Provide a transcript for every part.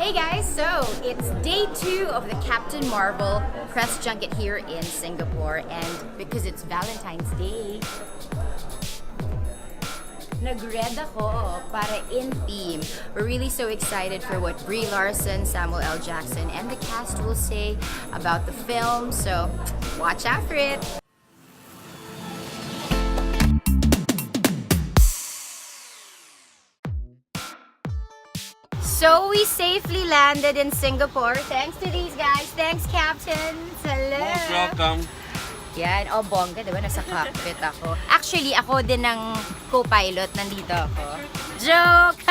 Hey guys, so it's day 2 of the Captain Marvel press junket here in Singapore, and because it's Valentine's Day, nag-red ako para in theme. We're really so excited for what Brie Larson, Samuel L. Jackson, and the cast will say about the film, so watch out for it. So we safely landed in Singapore thanks to these guys. Thanks, Captain. Hello. Most welcome. Yan. Oh, bongga, diba? Nasa cockpit ako. Actually, ako din ng co-pilot. Nandito ako. Joke!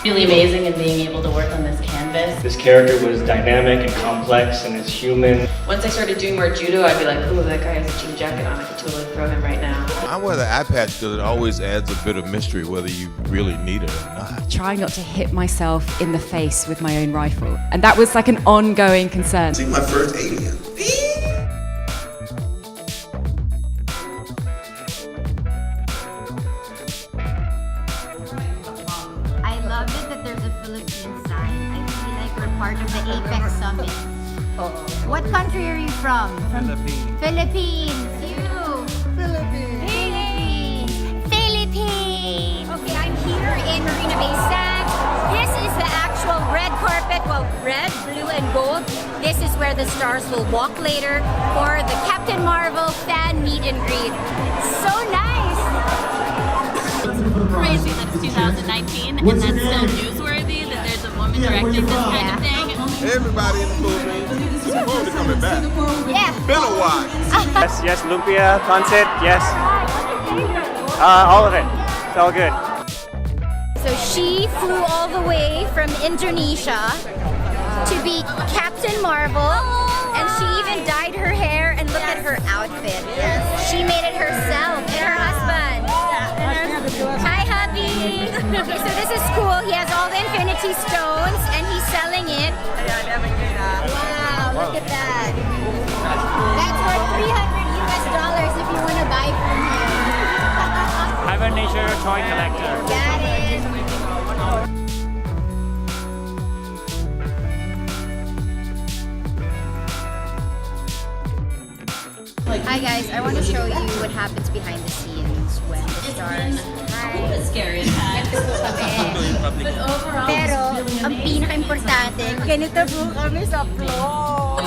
Really amazing in being able to work on this canvas. This character was dynamic and complex and is human. Once I started doing more judo, I'd be like, ooh, that guy has a jean jacket on. I could totally throw him right now. I wear the eye patch because it always adds a bit of mystery whether you really need it or not. Try not to hit myself in the face with my own rifle. And that was like an ongoing concern. See, my first alien. I love it that there's a Philippine sign. I feel like we're part of the Apex Summit. What country are you from? Philippines. Philippines. You. Philippines. Philippines. Okay, I'm here in Marina Bay Sands. This is the actual red carpet. Well, red, blue, and gold. This is where the stars will walk later for the Captain Marvel fan meet and greet. So nice. Crazy that it's 2019 and that's still newsworthy that there's a woman directing this kind of thing. Everybody in the movie. Looking forward to coming back. Yeah. Been a while. Yes, lumpia, pancit, yes. All of it. It's all good. So she flew all the way from Indonesia to be Captain Marvel, and she even dyed her hair, and look at her outfit. She made it herself and her husband. Hi, hubby. Okay, so this is cool. He has all the Infinity Stones, and he's selling it. Wow, look at that. That's worth $300 if you want to buy from him. I'm a nature toy collector. Got it. Hi guys, I want to show you what happens behind the scenes when the stars. Hi. It's scary as heck. But overall, Pero, ang pinaka-importante, ganito po kami sa floor.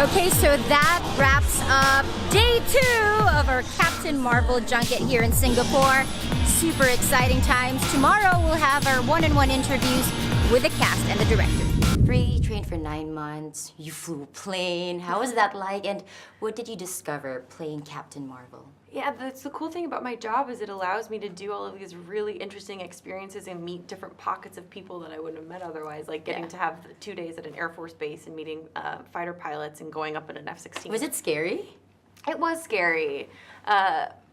Okay, so that wraps up day 2 of our Captain Marvel junket here in Singapore. Super exciting times. Tomorrow we'll have our one-on-one interviews with the cast and the director. Brie trained for 9 months. You flew a plane. How was that like? And what did you discover playing Captain Marvel? Yeah, that's the cool thing about my job is it allows me to do all of these really interesting experiences and meet different pockets of people that I wouldn't have met otherwise, like getting to have 2 days at an Air Force base and meeting fighter pilots and going up in an F-16. Was it scary? It was scary,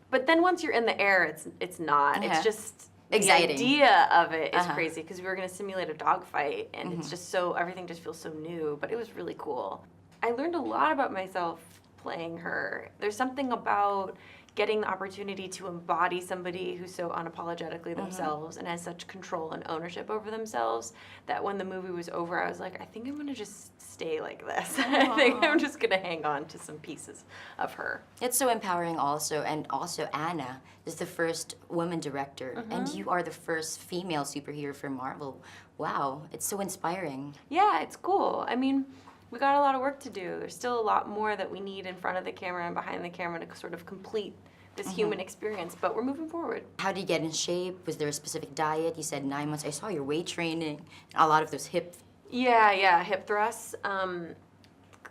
but then once you're in the air, it's not. It's just exciting. The idea of it is crazy because we were going to simulate a dogfight, and it's just so everything just feels so new. But it was really cool. I learned a lot about myself playing her. There's something about getting the opportunity to embody somebody who's so unapologetically themselves and has such control and ownership over themselves that when the movie was over, I was like, I think I'm going to just stay like this. I think I'm just going to hang on to some pieces of her. It's so empowering also, and also Anna is the first woman director, and you are the first female superhero for Marvel. Wow, it's so inspiring. Yeah, it's cool. I mean, we got a lot of work to do. There's still a lot more that we need in front of the camera and behind the camera to sort of complete this human experience, but we're moving forward. How did you get in shape? Was there a specific diet? You said 9 months. I saw your weight training, a lot of those hip. Yeah, hip thrusts.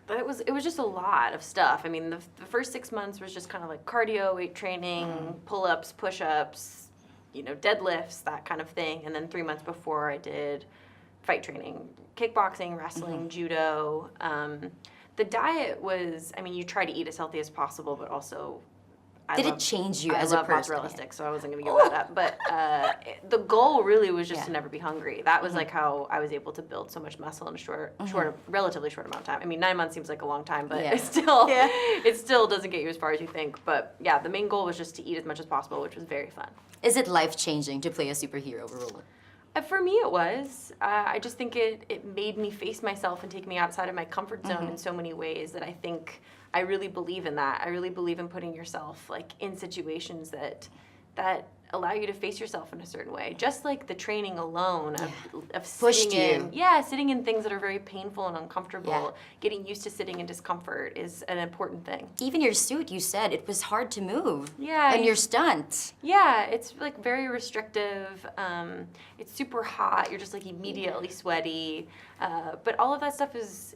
It was just a lot of stuff. I mean, the first 6 months was just kind of like cardio, weight training, pull-ups, push-ups, deadlifts, that kind of thing. And then 3 months before I did fight training, kickboxing, wrestling, judo. The diet was, I mean, you try to eat as healthy as possible, but also I Did it love- change you I as a love person? mozzarella sticks, so I wasn't going to give that up. But the goal really was just to never be hungry. That was like how I was able to build so much muscle in a relatively short amount of time. I mean, 9 months seems like a long time, but it still doesn't get you as far as you think. But yeah, the main goal was just to eat as much as possible, which was very fun. Is it life-changing to play a superhero role? For me, it was. I just think it made me face myself and take me outside of my comfort zone in so many ways that I think I really believe in that. I really believe in putting yourself like in situations that allow you to face yourself in a certain way. Just like the training alone of Pushed sitting you. sitting in things that are very painful and uncomfortable. Getting used to sitting in discomfort is an important thing. Even your suit, you said it was hard to move. Yeah. And your stunt. Yeah, it's like very restrictive. It's super hot. You're just like immediately sweaty. But all of that stuff is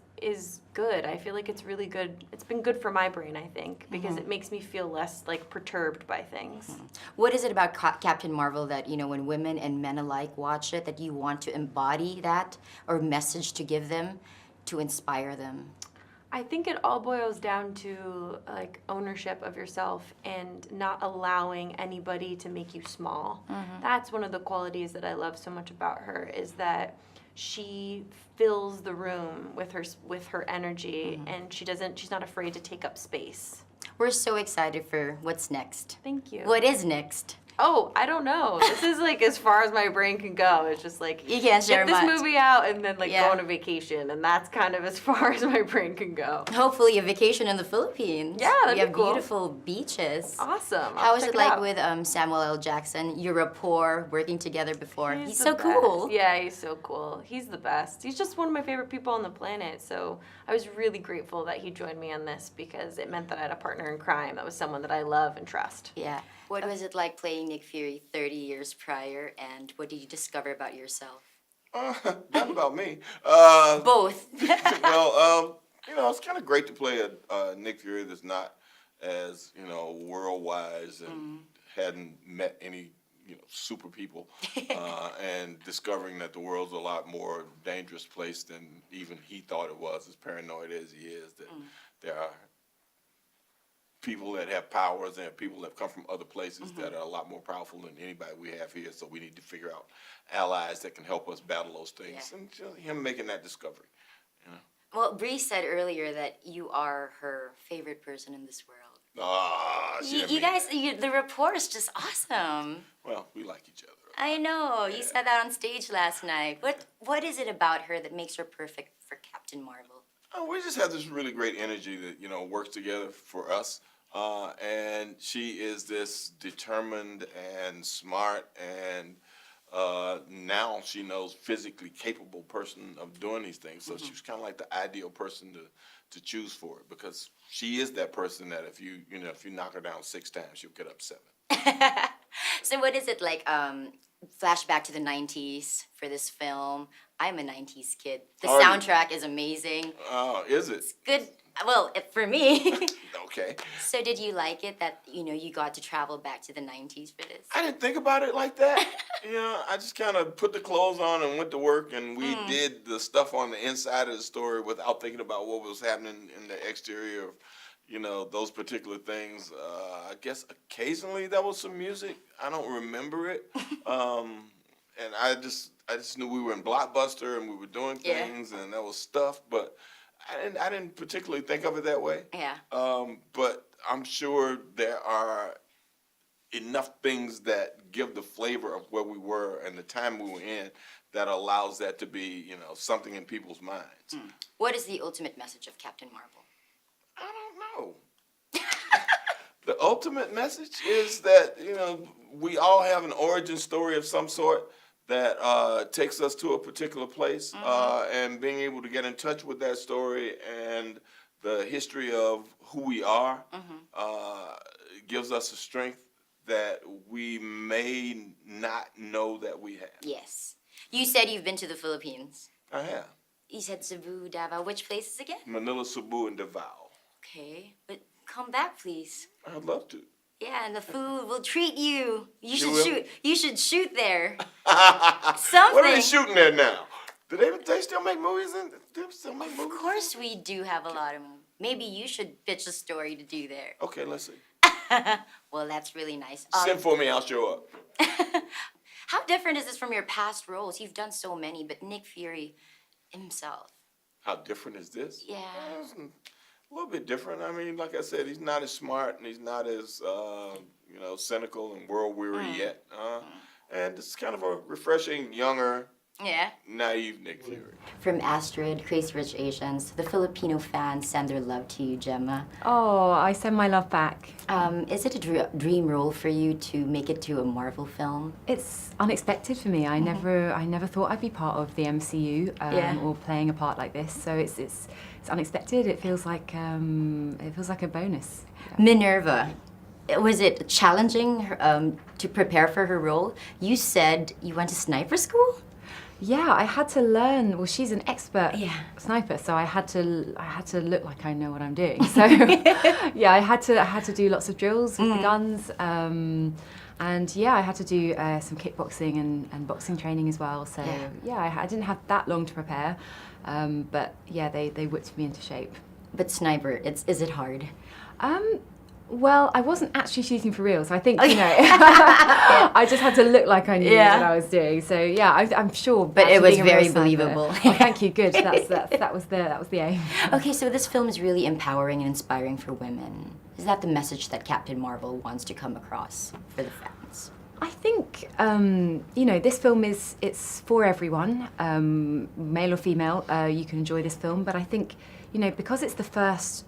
good. I feel like it's really good. It's been good for my brain, I think, because it makes me feel less like perturbed by things. What is it about Captain Marvel that, you know, when women and men alike watch it, that you want to embody that or message to give them to inspire them? I think it all boils down to like ownership of yourself and not allowing anybody to make you small. That's one of the qualities that I love so much about her, is that she fills the room with her energy, and she's not afraid to take up space. We're so excited for what's next. Thank you. What is next? Oh, I don't know. This is like as far as my brain can go. It's just like You can't share get this much. movie out and then like Yeah. go on a vacation, and that's kind of as far as my brain can go. Hopefully a vacation in the Philippines. Yeah, that'd We be have cool. beautiful beaches. Awesome. How I'll was check it like out. with Samuel L. Jackson? Your rapport, working together before. He's the so best. cool. Yeah, he's so cool. He's the best. He's just one of my favorite people on the planet. So I was really grateful that he joined me on this, because it meant that I had a partner in crime that was someone that I love and trust. Yeah. What was it like playing Nick Fury 30 years prior, and what did you discover about yourself? Not about me. Both. Well, you know, it's kind of great to play a Nick Fury that's not as, you know, world-wise and hadn't met any, you know, super people, and discovering that the world's a lot more dangerous place than even he thought it was, as paranoid as he is, that there are people that have powers and people that come from other places that are a lot more powerful than anybody we have here. So we need to figure out allies that can help us battle those things. And just him making that discovery, you know. Well, Bree said earlier that you are her favorite person in this world. You guys, the rapport is just awesome. Well, we like each other. I know. You said that on stage last night. What is it about her that makes her perfect for Captain Marvel? Oh, we just have this really great energy that, you know, works together for us. And she is this determined and smart and now she knows physically capable person of doing these things. So she's kind of like the ideal person to choose for it, because she is that person that if you knock her down 6 times, she'll get up 7. So what is it like, flashback to the 90s for this film? I'm a 90s kid. The soundtrack is amazing. Oh, is it? It's good. Well, for me. Okay. So did you like it that, you know, you got to travel back to the 90s for this? I didn't think about it like that. You know, I just kind of put the clothes on and went to work, and we did the stuff on the inside of the story without thinking about what was happening in the exterior of, you know, those particular things. I guess occasionally there was some music. I don't remember it. And I just knew we were in Blockbuster and we were doing things and there was stuff, but I didn't particularly think of it that way. Yeah. But I'm sure there are enough things that give the flavor of where we were and the time we were in that allows that to be, you know, something in people's minds. What is the ultimate message of Captain Marvel? I don't know. The ultimate message is that, you know, we all have an origin story of some sort that takes us to a particular place, and being able to get in touch with that story and the history of who we are gives us a strength that we may not know that we have. Yes. You said you've been to the Philippines. I have. You said Cebu, Davao. Which places again? Manila, Cebu, and Davao. Okay, but come back, please. I'd love to. Yeah, and the food will treat you. You should will? shoot. You should shoot there. What are they shooting there now? Do they still make movies? Do they still make movies? Of course we do have a lot of movies. Maybe you should pitch a story to do there. Okay, let's see. Well, that's really nice. Send for me, I'll show up. How different is this from your past roles? You've done so many, but Nick Fury himself. How different is this? Yeah. It's a little bit different. I mean, like I said, he's not as smart and he's not as, cynical and world-weary yet. And it's kind of a refreshing, younger, Yeah. naive Nick Fury. From Astrid, Crazy Rich Asians, the Filipino fans send their love to you, Gemma. Oh, I send my love back. Is it a dream role for you to make it to a Marvel film? It's unexpected for me. I never thought I'd be part of the MCU or playing a part like this. So it's unexpected. It feels like a bonus. Minerva. Was it challenging to prepare for her role? You said you went to sniper school? Yeah, I had to learn. Well, she's an expert sniper, so I had to look like I know what I'm doing. So yeah, I had to do lots of drills with the guns, and yeah, I had to do some kickboxing and boxing training as well. So yeah, I didn't have that long to prepare, but yeah, they whipped me into shape. But sniper, is it hard? Well, I wasn't actually shooting for real, so I think, I just had to look like I knew what I was doing. So yeah, I'm sure. But it was very believable. Oh, thank you. Good. That was the aim. Okay, so this film is really empowering and inspiring for women. Is that the message that Captain Marvel wants to come across for the fans? I think this film it's for everyone, male or female. You can enjoy this film, but I think because it's the first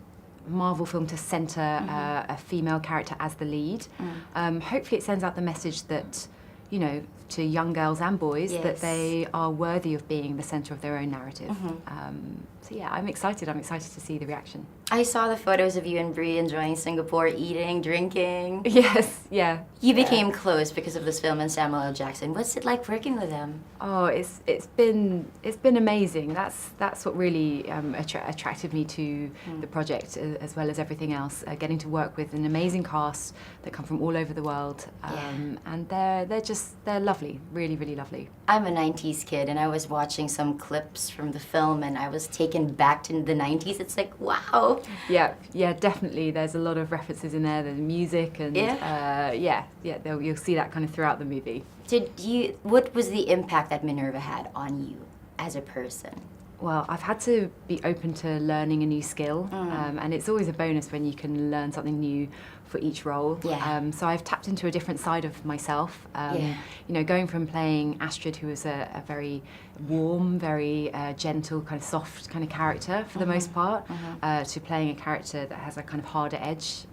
Marvel film to center a female character as the lead. Hopefully it sends out the message that, to young girls and boys, that they are worthy of being the center of their own narrative. So yeah, I'm excited to see the reaction. I saw the photos of you and Brie enjoying Singapore, eating, drinking. Yes, yeah. You became close because of this film and Samuel L. Jackson. What's it like working with them? Oh, it's been amazing. That's what really attracted me to the project, as well as everything else. Getting to work with an amazing cast that come from all over the world, and they're lovely, really, really lovely. I'm a 90s kid, and I was watching some clips from the film, and I was taken back to the 90s. It's like, wow. Yeah, definitely. There's a lot of references in there. There's music, and you'll see that kind of throughout the movie. What was the impact that Minerva had on you as a person? Well, I've had to be open to learning a new skill, and it's always a bonus when you can learn something new for each role. So I've tapped into a different side of myself. Going from playing Astrid, who was a very warm, very gentle, kind of soft kind of character for the most part, to playing a character that has a kind of harder edge.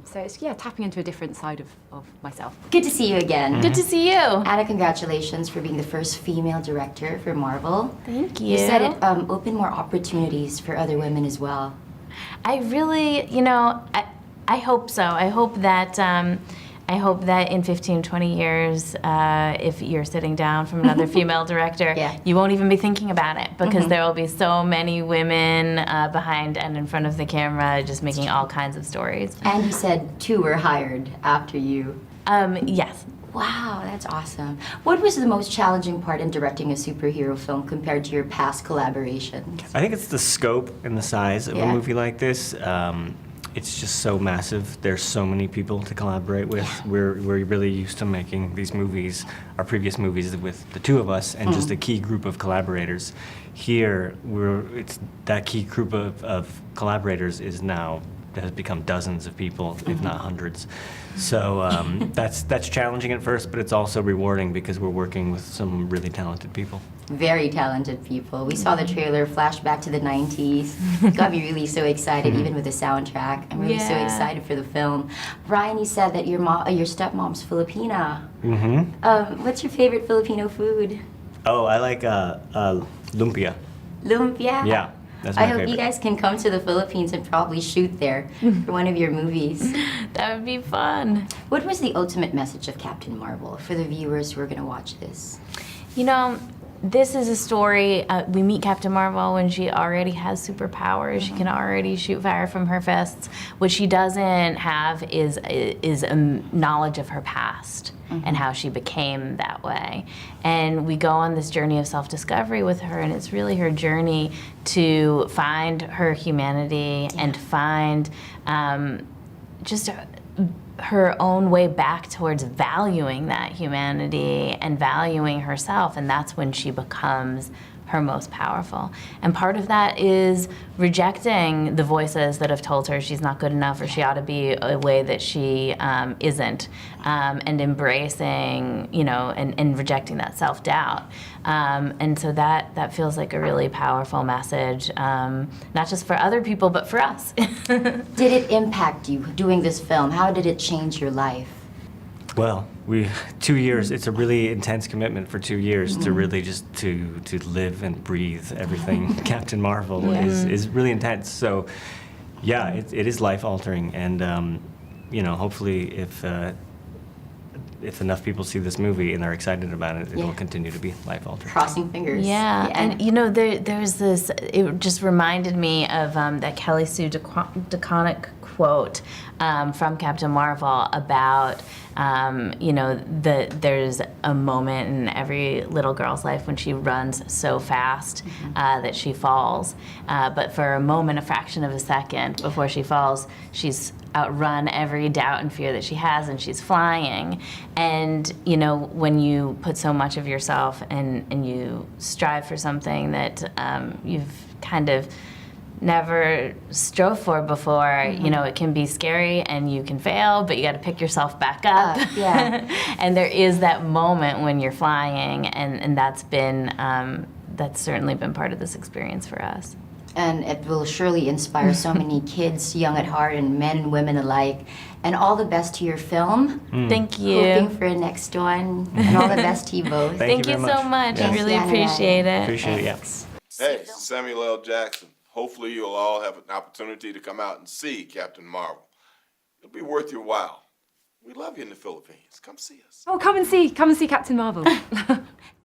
So it's tapping into a different side of myself. Good to see you again. Good to see you. Anna, congratulations for being the first female director for Marvel. Thank you. You said it opened more opportunities for other women as well. I really, I hope so. I hope that in 15, 20 years, if you're sitting down from another female director, you won't even be thinking about it, because there will be so many women behind and in front of the camera just making all kinds of stories. And you said 2 were hired after you. Yes. Wow, that's awesome. What was the most challenging part in directing a superhero film compared to your past collaborations? I think it's the scope and the size of a movie like this. It's just so massive. There's so many people to collaborate with. We're really used to making these movies, our previous movies, with the 2 of us and just a key group of collaborators. Here, it's that key group of collaborators has become dozens of people, if not hundreds. So that's challenging at first, but it's also rewarding because we're working with some really talented people. Very talented people. We saw the trailer, flashback to the 90s. Got me really so excited, even with the soundtrack. I'm really so excited for the film. Brian, you said that your stepmom's Filipina. What's your favorite Filipino food? Oh, I like lumpia. Lumpia? Yeah. That's my I hope favorite. you guys can come to the Philippines and probably shoot there for one of your movies. That would be fun. What was the ultimate message of Captain Marvel for the viewers who are going to watch this? This is a story, we meet Captain Marvel when she already has superpowers. She can already shoot fire from her fists. What she doesn't have is a knowledge of her past and how she became that way. And we go on this journey of self-discovery with her, and it's really her journey to find her humanity and find just her own way back towards valuing that humanity and valuing herself, and that's when she becomes her most powerful. And part of that is rejecting the voices that have told her she's not good enough or she ought to be a way that she isn't, and embracing, and rejecting that self-doubt. And so that feels like a really powerful message, not just for other people, but for us. Did it impact you doing this film? How did it change your life? Well, 2 years, it's a really intense commitment for 2 years to really just to live and breathe everything Captain Marvel is really intense. So yeah, it is life altering, and hopefully if enough people see this movie and are excited about it, it will continue to be life altering. Crossing fingers. Yeah, and there's this, it just reminded me of that Kelly Sue DeConnick quote from Captain Marvel about, there's a moment in every little girl's life when she runs so fast that she falls. But for a moment, a fraction of a second before she falls, she's outrun every doubt and fear that she has, and she's flying. And when you put so much of yourself and you strive for something that you've kind of never strove for before, it can be scary and you can fail, but you got to pick yourself back up. And there is that moment when you're flying, and that's certainly been part of this experience for us. And it will surely inspire so many kids, young at heart, and men and women alike. And all the best to your film. Thank you. Hoping for a next one. And all the best to you both. Thank you so much. I really appreciate it. Appreciate it, yeah. Hey, Samuel L. Jackson. Hopefully you'll all have an opportunity to come out and see Captain Marvel. It'll be worth your while. We love you in the Philippines. Come see us. Oh, come and see Captain Marvel.